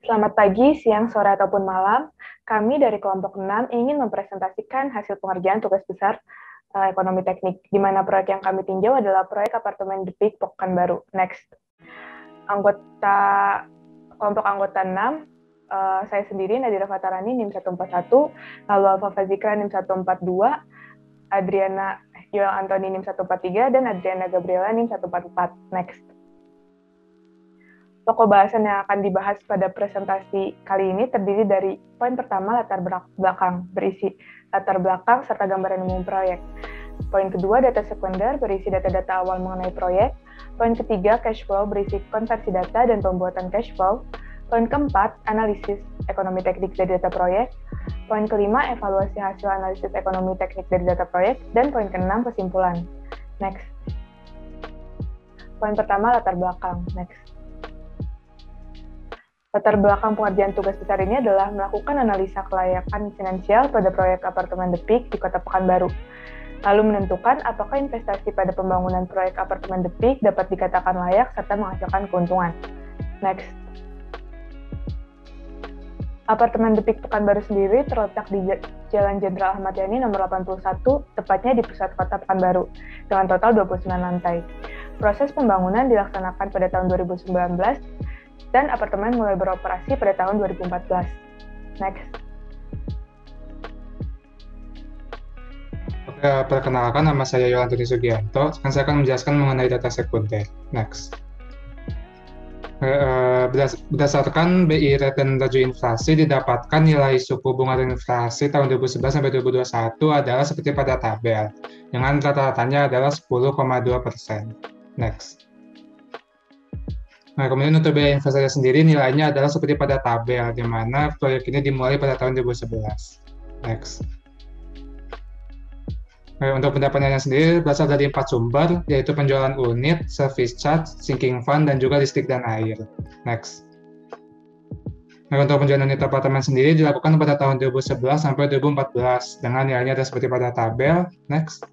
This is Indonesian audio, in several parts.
Selamat pagi, siang, sore, ataupun malam. Kami dari kelompok 6 ingin mempresentasikan hasil pengerjaan tugas besar ekonomi teknik, di mana proyek yang kami tinjau adalah proyek apartemen The Peak Pekanbaru. Next. Kelompok anggota 6, saya sendiri, Nadira Fatarani, NIM 141, lalu Alfa Fazikra, NIM 142, Adriana Yoel Antoni, NIM 143, dan Adriana Gabriela, NIM 144. Next. Pokok bahasan yang akan dibahas pada presentasi kali ini terdiri dari poin pertama, latar belakang, berisi latar belakang serta gambaran umum proyek. Poin kedua, data sekunder, berisi data-data awal mengenai proyek. Poin ketiga, cash flow, berisi konversi data dan pembuatan cash flow. Poin keempat, analisis ekonomi teknik dari data proyek. Poin kelima, evaluasi hasil analisis ekonomi teknik dari data proyek. Dan poin keenam, kesimpulan. Next. Poin pertama, latar belakang. Next. Latar belakang pengerjaan tugas besar ini adalah melakukan analisa kelayakan finansial pada proyek apartemen The Peak di Kota Pekanbaru, lalu menentukan apakah investasi pada pembangunan proyek apartemen The Peak dapat dikatakan layak serta menghasilkan keuntungan. Next. Apartemen The Peak Pekanbaru sendiri terletak di Jalan Jenderal Ahmad Yani nomor 81, tepatnya di pusat kota Pekanbaru, dengan total 29 lantai. Proses pembangunan dilaksanakan pada tahun 2019, dan apartemen mulai beroperasi pada tahun 2014. Next. Oke, perkenalkan, nama saya Yoel Antoni Sugianto. Sekarang saya akan menjelaskan mengenai data sekunder. Next. Berdasarkan BI Rate dan Laju Inflasi, didapatkan nilai suku bunga dan inflasi tahun 2011 sampai 2021 adalah seperti pada tabel, dengan rata-ratanya adalah 10,2%. Next. Nah, kemudian untuk biaya investasi sendiri nilainya adalah seperti pada tabel, di mana proyek ini dimulai pada tahun 2011. Next. Nah, untuk pendapatannya sendiri berasal dari 4 sumber, yaitu penjualan unit, service charge, sinking fund, dan juga listrik dan air. Next. Nah, untuk penjualan unit apartemen sendiri dilakukan pada tahun 2011 sampai 2014, dengan nilainya ada seperti pada tabel. Next.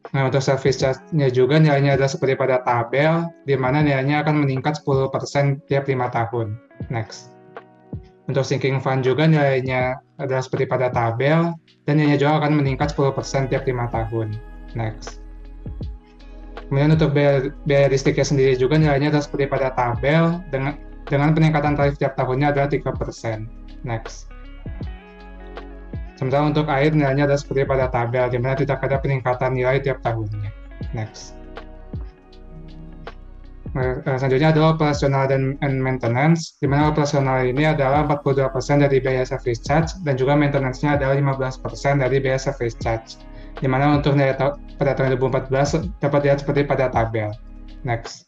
Nah, untuk service charge-nya juga nilainya adalah seperti pada tabel, di mana nilainya akan meningkat 10% tiap 5 tahun. Next. Untuk sinking fund juga nilainya adalah seperti pada tabel, dan nilainya juga akan meningkat 10% tiap 5 tahun. Next. Kemudian untuk biaya listriknya sendiri juga nilainya adalah seperti pada tabel, dengan peningkatan tarif tiap tahunnya adalah 3%. Next. Sementara untuk air nilainya adalah seperti pada tabel, di mana tidak ada peningkatan nilai tiap tahunnya. Next. Selanjutnya adalah operasional dan maintenance, di mana operasional ini adalah 42% dari biaya service charge, dan juga maintenance-nya adalah 15% dari biaya service charge, di mana untuk nilai pada tahun 2014 dapat dilihat seperti pada tabel. Next.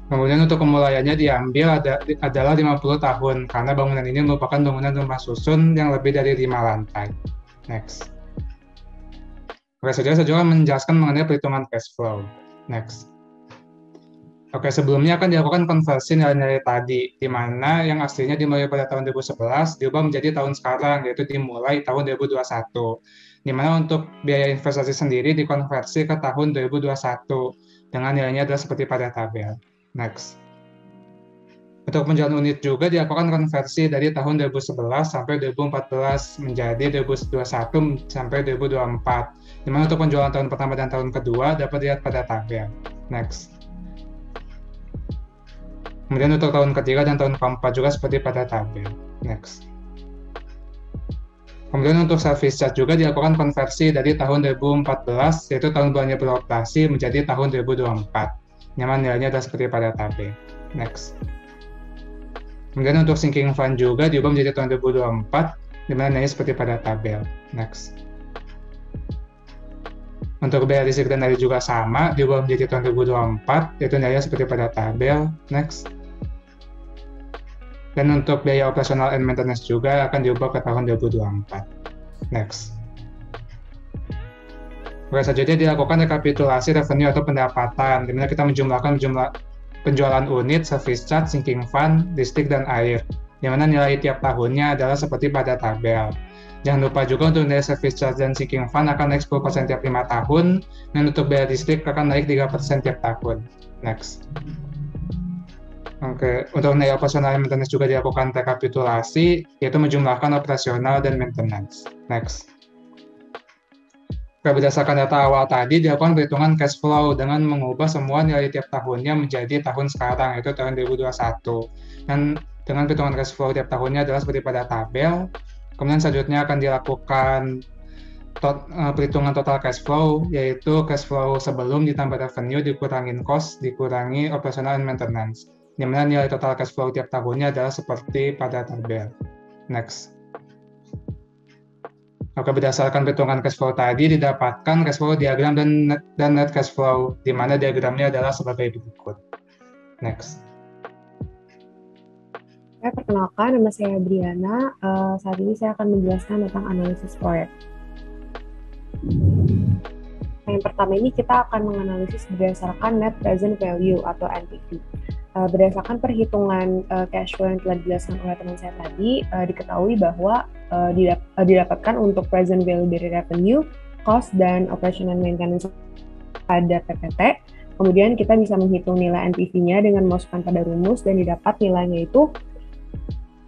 Kemudian untuk pemulaiannya diambil adalah 50 tahun, karena bangunan ini merupakan bangunan rumah susun yang lebih dari 5 lantai. Next. Oke, saya juga menjelaskan mengenai perhitungan cash flow. Next. Oke, sebelumnya akan dilakukan konversi nilai-nilai tadi, di mana yang aslinya dimulai pada tahun 2011 diubah menjadi tahun sekarang, yaitu dimulai tahun 2021. Di mana untuk biaya investasi sendiri dikonversi ke tahun 2021, dengan nilainya adalah seperti pada tabel. Next. Untuk penjualan unit juga dilakukan konversi dari tahun 2011 sampai 2014 menjadi 2021 sampai 2024. Di mana untuk penjualan tahun pertama dan tahun kedua dapat dilihat pada tabel. Next. Kemudian untuk tahun ketiga dan tahun keempat juga seperti pada tabel. Next. Kemudian untuk service charge juga dilakukan konversi dari tahun 2014, yaitu tahun bulannya beroperasi, menjadi tahun 2024. Nyaman nilainya adalah seperti pada tabel. Next. Kemudian untuk sinking fund juga diubah menjadi tahun 2024, di mana nilainya seperti pada tabel. Next. Untuk biaya listrik dan air juga sama, diubah menjadi tahun 2024, yaitu nilainya seperti pada tabel. Next. Dan untuk biaya operasional and maintenance juga akan diubah ke tahun 2024. Next. Selanjutnya dilakukan rekapitulasi revenue atau pendapatan, di mana kita menjumlahkan jumlah penjualan unit, service charge, sinking fund, listrik, dan air, di mana nilai tiap tahunnya adalah seperti pada tabel. Jangan lupa juga untuk nilai service charge dan sinking fund akan naik 10% tiap 5 tahun, dan untuk biaya listrik akan naik 3% tiap tahun. Next. Oke, untuk nilai operasional dan maintenance juga dilakukan rekapitulasi, yaitu menjumlahkan operasional dan maintenance. Next. Berdasarkan data awal tadi, dilakukan perhitungan cash flow dengan mengubah semua nilai tiap tahunnya menjadi tahun sekarang, yaitu tahun 2021. Dan dengan perhitungan cash flow tiap tahunnya adalah seperti pada tabel. Kemudian selanjutnya akan dilakukan perhitungan total cash flow, yaitu cash flow sebelum ditambah revenue, dikurangin cost, dikurangi operational and maintenance. Di mana nilai total cash flow tiap tahunnya adalah seperti pada tabel. Next. Maka berdasarkan perhitungan cash flow tadi didapatkan cash flow diagram dan net cash flow, di mana diagramnya adalah sebagai berikut. Next. Perkenalkan, nama saya Briana. Saat ini saya akan menjelaskan tentang analisis proyek. Yang pertama ini kita akan menganalisis berdasarkan net present value atau NPV. Berdasarkan perhitungan cash flow yang telah dijelaskan oleh teman saya tadi, diketahui bahwa didapatkan untuk present value dari revenue, cost, dan operational maintenance pada PPT. Kemudian kita bisa menghitung nilai NPV-nya dengan memasukkan pada rumus dan didapat nilainya itu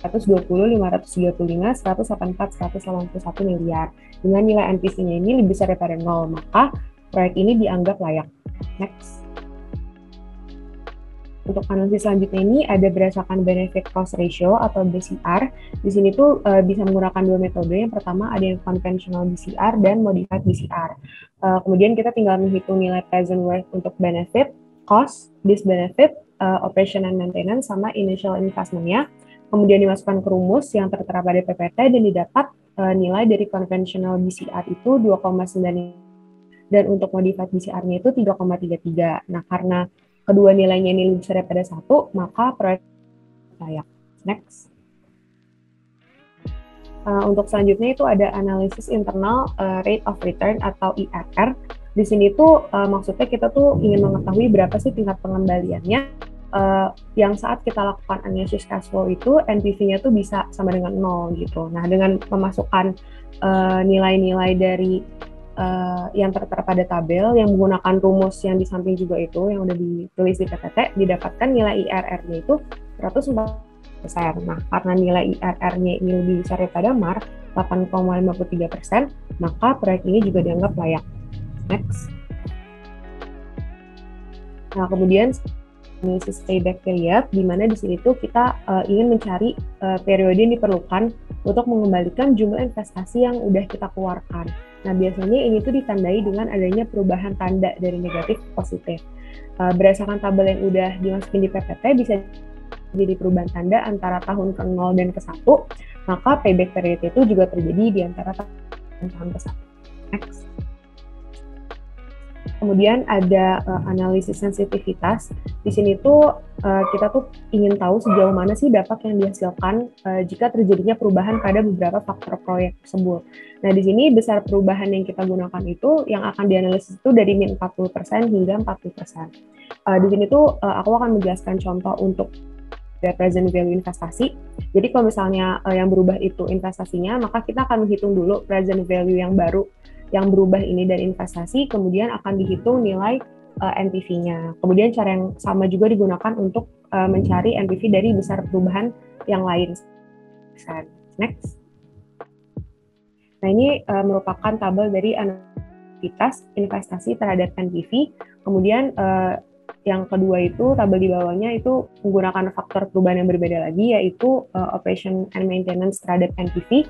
120, 535, 184, 181 miliar. Dengan nilai NPV-nya ini lebih besar daripada 0, maka proyek ini dianggap layak. Next. Untuk analisis selanjutnya ini ada berdasarkan benefit cost ratio atau BCR. Di sini tuh bisa menggunakan dua metode. Yang pertama ada yang conventional BCR dan modified BCR. Kemudian kita tinggal menghitung nilai present worth untuk benefit, cost, disbenefit, operation and maintenance, sama initial investment-nya. Kemudian dimasukkan ke rumus yang tertera pada PPT dan didapat nilai dari conventional BCR itu 2,9 dan untuk modified BCR-nya itu 3,33. Nah, karena kedua nilainya ini lebih besar daripada 1, maka proyek layak. Next. Untuk selanjutnya itu ada analisis internal rate of return atau IRR. Di sini tuh maksudnya kita tuh ingin mengetahui berapa sih tingkat pengembaliannya yang saat kita lakukan analisis cash flow itu NPV-nya tuh bisa sama dengan 0 gitu. Nah, dengan memasukkan nilai-nilai dari yang tertera pada tabel yang menggunakan rumus yang di samping juga itu yang udah ditulis di PPT, didapatkan nilai IRR-nya itu 104%. Nah, karena nilai IRR-nya ini lebih besar daripada MAR 8,53%, maka proyek ini juga dianggap layak. Next. Nah, kemudian analisis payback period, di mana di sini tuh kita ingin mencari periode yang diperlukan untuk mengembalikan jumlah investasi yang udah kita keluarkan. Nah, biasanya ini tuh ditandai dengan adanya perubahan tanda dari negatif ke positif. Berdasarkan tabel yang udah dimasukin di PPT, bisa jadi perubahan tanda antara tahun ke-0 dan ke-1, maka payback period itu juga terjadi di antara tahun ke-1. Next. Kemudian ada analisis sensitivitas. Di sini tuh kita tuh ingin tahu sejauh mana sih dampak yang dihasilkan jika terjadinya perubahan pada beberapa faktor proyek tersebut. Nah, di sini besar perubahan yang kita gunakan itu yang akan dianalisis itu dari min 40% hingga 40%. Di sini tuh aku akan menjelaskan contoh untuk present value investasi. Jadi kalau misalnya yang berubah itu investasinya, maka kita akan menghitung dulu present value yang baru yang berubah ini dari investasi, kemudian akan dihitung nilai NPV-nya. Kemudian cara yang sama juga digunakan untuk mencari NPV dari besar perubahan yang lain. Next. Nah, ini merupakan tabel dari analisis investasi terhadap NPV. Kemudian yang kedua itu tabel di bawahnya itu menggunakan faktor perubahan yang berbeda lagi, yaitu operation and maintenance terhadap NPV.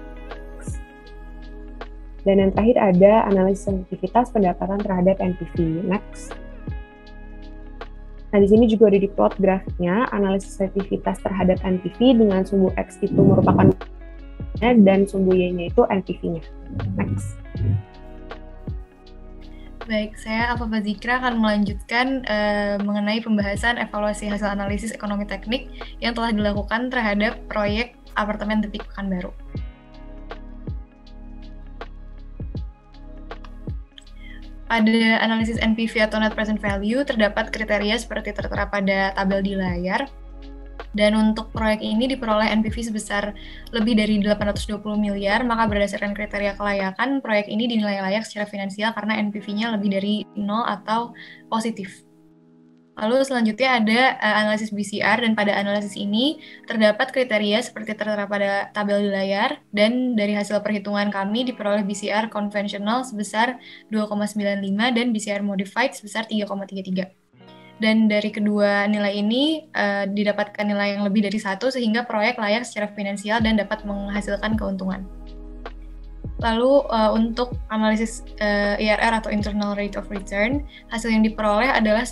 Dan yang terakhir ada analisis sensitivitas pendapatan terhadap NPV. Next. Nah, di sini juga ada di plot grafiknya, analisis sensitivitas terhadap NPV dengan sumbu X itu merupakan dan sumbu Y-nya itu NPV-nya. Next. Baik, saya Alfa Zikra akan melanjutkan mengenai pembahasan evaluasi hasil analisis ekonomi teknik yang telah dilakukan terhadap proyek apartemen Detik Pekanbaru. Pada analisis NPV atau Net Present Value, terdapat kriteria seperti tertera pada tabel di layar. Dan untuk proyek ini diperoleh NPV sebesar lebih dari 820 miliar, maka berdasarkan kriteria kelayakan, proyek ini dinilai layak secara finansial karena NPV-nya lebih dari 0 atau positif. Lalu selanjutnya ada analisis BCR, dan pada analisis ini terdapat kriteria seperti tertera pada tabel di layar, dan dari hasil perhitungan kami diperoleh BCR konvensional sebesar 2,95 dan BCR modified sebesar 3,33. Dan dari kedua nilai ini didapatkan nilai yang lebih dari 1 sehingga proyek layak secara finansial dan dapat menghasilkan keuntungan. Lalu untuk analisis IRR atau Internal Rate of Return, hasil yang diperoleh adalah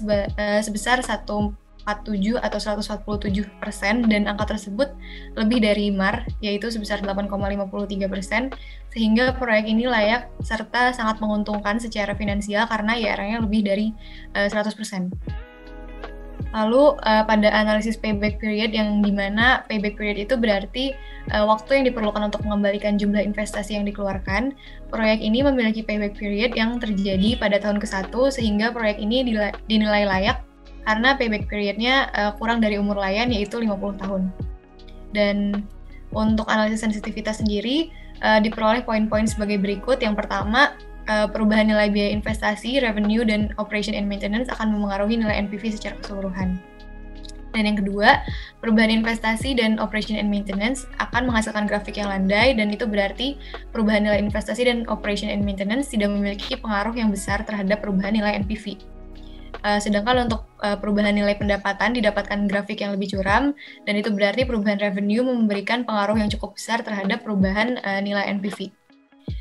sebesar 147 atau 147%, dan angka tersebut lebih dari MAR, yaitu sebesar 8,53%, sehingga proyek ini layak serta sangat menguntungkan secara finansial karena IRR-nya lebih dari 100%. Lalu pada analisis payback period, yang dimana payback period itu berarti waktu yang diperlukan untuk mengembalikan jumlah investasi yang dikeluarkan, proyek ini memiliki payback period yang terjadi pada tahun ke-1 sehingga proyek ini dinilai layak karena payback periodnya kurang dari umur layan, yaitu 50 tahun. Dan untuk analisis sensitivitas sendiri diperoleh poin-poin sebagai berikut. Yang pertama, perubahan nilai biaya investasi, revenue, dan operation and maintenance akan memengaruhi nilai NPV secara keseluruhan. Dan yang kedua, perubahan investasi dan operation and maintenance akan menghasilkan grafik yang landai, dan itu berarti perubahan nilai investasi dan operation and maintenance tidak memiliki pengaruh yang besar terhadap perubahan nilai NPV. Sedangkan untuk perubahan nilai pendapatan didapatkan grafik yang lebih curam, dan itu berarti perubahan revenue memberikan pengaruh yang cukup besar terhadap perubahan nilai NPV.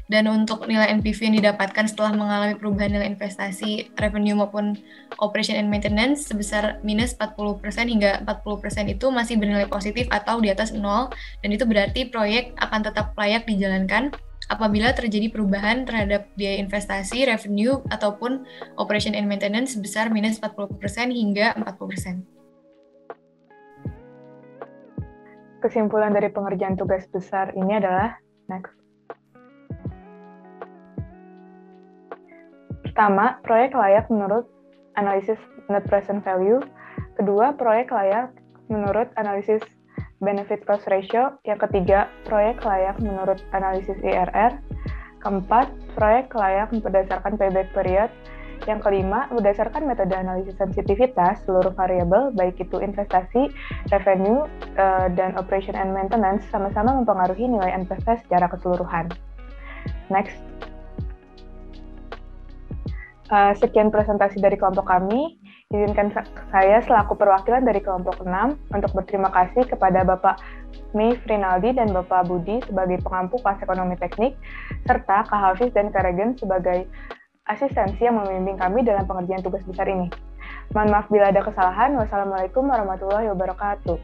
Dan untuk nilai NPV yang didapatkan setelah mengalami perubahan nilai investasi, revenue maupun operation and maintenance sebesar minus 40% hingga 40% itu masih bernilai positif atau di atas 0, dan itu berarti proyek akan tetap layak dijalankan apabila terjadi perubahan terhadap biaya investasi, revenue, ataupun operation and maintenance sebesar minus 40% hingga 40%. Kesimpulan dari pengerjaan tugas besar ini adalah next. Pertama, proyek layak menurut analisis net present value. Kedua, proyek layak menurut analisis benefit cost ratio. Yang ketiga, proyek layak menurut analisis IRR. Keempat, proyek layak berdasarkan payback period. Yang kelima, berdasarkan metode analisis sensitivitas seluruh variabel, baik itu investasi, revenue, dan operation and maintenance, sama-sama mempengaruhi nilai NPV secara keseluruhan. Next. Sekian presentasi dari kelompok kami. Izinkan saya selaku perwakilan dari kelompok 6 untuk berterima kasih kepada Bapak Mei Frinaldi dan Bapak Budi sebagai pengampu kelas ekonomi teknik, serta Kak Hafiz dan Kak Regen sebagai asistensi yang membimbing kami dalam pengerjaan tugas besar ini. Mohon maaf bila ada kesalahan. Wassalamualaikum warahmatullahi wabarakatuh.